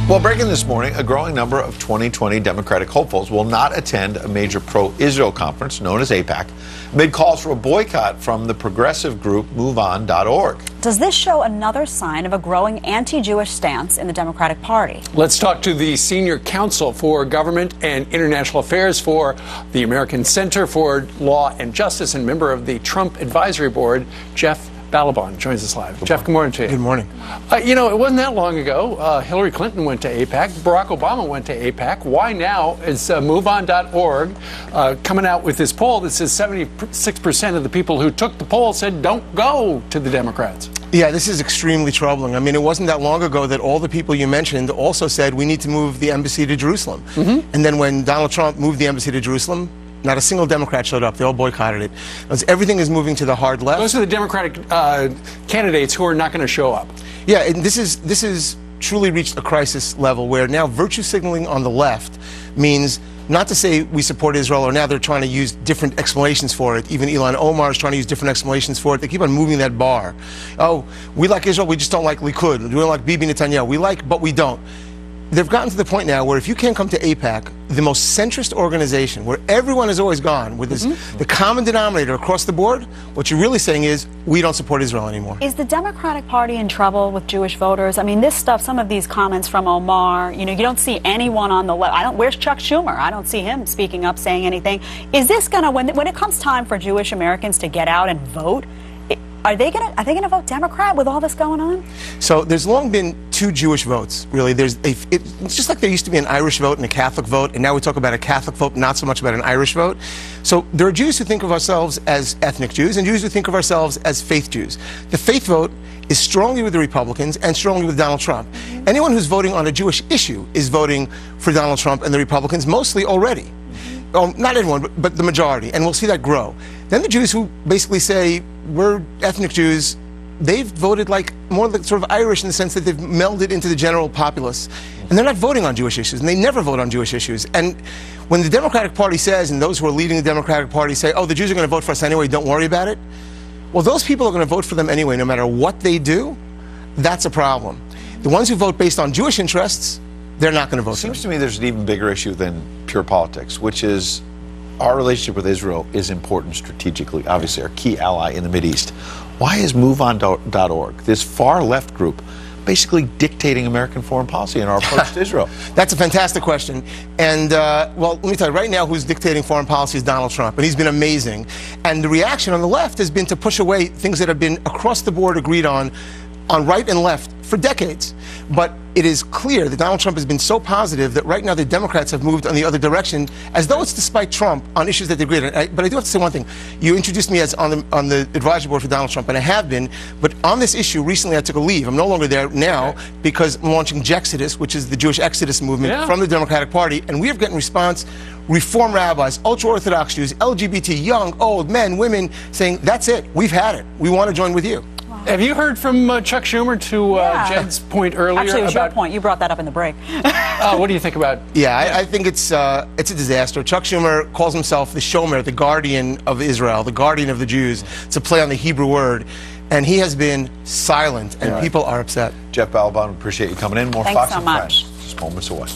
Well, breaking this morning, a growing number of 2020 Democratic hopefuls will not attend a major pro-Israel conference known as AIPAC, amid calls for a boycott from the progressive group MoveOn.org. Does this show another sign of a growing anti-Jewish stance in the Democratic Party? Let's talk to the senior counsel for government and international affairs for the American Center for Law and Justice and member of the Trump Advisory Board, Jeff Balaban joins us live. Jeff, good morning to you. Good morning. You know, it wasn't that long ago. Hillary Clinton went to AIPAC. Barack Obama went to AIPAC. Why now is MoveOn.org coming out with this poll that says 76% of the people who took the poll said don't go to the Democrats? Yeah, this is extremely troubling. I mean, it wasn't that long ago that all the people you mentioned also said we need to move the embassy to Jerusalem. And then when Donald Trump moved the embassy to Jerusalem, not a single Democrat showed up. They all boycotted it. Everything is moving to the hard left. Those are the Democratic candidates who are not going to show up. Yeah, and this is truly reached a crisis level where now virtue signaling on the left means not to say we support Israel, or now they're trying to use different explanations for it. Even Ilhan Omar is trying to use different explanations for it. They keep on moving that bar. Oh, we like Israel, we just don't like Likud. We don't like Bibi Netanyahu. We like, but we don't. They've gotten to the point now where if you can't come to AIPAC, the most centrist organization, where everyone has always gone, with this, the common denominator across the board, what you're really saying is, we don't support Israel anymore. Is the Democratic Party in trouble with Jewish voters? I mean, this stuff, some of these comments from Omar, you know, you don't see anyone on the left. Where's Chuck Schumer? I don't see him speaking up, saying anything. Is this going to, when it comes time for Jewish Americans to get out and vote, are they going to vote Democrat with all this going on? So there's long been two Jewish votes, really. It's just like there used to be an Irish vote and a Catholic vote, and now we talk about a Catholic vote, not so much about an Irish vote. So there are Jews who think of ourselves as ethnic Jews and Jews who think of ourselves as faith Jews. The faith vote is strongly with the Republicans and strongly with Donald Trump. Anyone who's voting on a Jewish issue is voting for Donald Trump and the Republicans, mostly already. Not everyone, but the majority, and we'll see that grow. Then the Jews who basically say, we're ethnic Jews, they've voted like more like sort of Irish in the sense that they've melded into the general populace. And they're not voting on Jewish issues, and they never vote on Jewish issues. And when the Democratic Party says, and those who are leading the Democratic Party say, oh, the Jews are going to vote for us anyway, don't worry about it. Well, those people are going to vote for them anyway, no matter what they do. That's a problem. The ones who vote based on Jewish interests, they're not going to vote for them. Seems to me there's an even bigger issue than pure politics, which is our relationship with Israel is important strategically, obviously our key ally in the Mideast. Why is MoveOn.org, this far-left group, basically dictating American foreign policy and our approach to Israel? That's a fantastic question. And, well, let me tell you, right now who's dictating foreign policy is Donald Trump, and he's been amazing. And the reaction on the left has been to push away things that have been across the board agreed on right and left for decades. But it is clear that Donald Trump has been so positive that right now the Democrats have moved on the other direction, as though it's despite Trump on issues that they agree on. But I do have to say one thing. You introduced me as on the advisory board for Donald Trump, and I have been. But on this issue, recently I took a leave. I'm no longer there now because I'm launching Jexodus, which is the Jewish Exodus movement from the Democratic Party. And we have gotten response, Reform rabbis, ultra-Orthodox Jews, LGBT, young, old, men, women, saying, that's it. We've had it. We want to join with you. Have you heard from Chuck Schumer, to Jed's point earlier? Actually, it was your point. You brought that up in the break. What do you think about? Yeah, I think it's a disaster. Chuck Schumer calls himself the Shomer, the guardian of Israel, the guardian of the Jews. It's a play on the Hebrew word. And he has been silent, and people are upset. Jeff Balaban, appreciate you coming in. More Thanks Fox so and much. Friends, just moments away.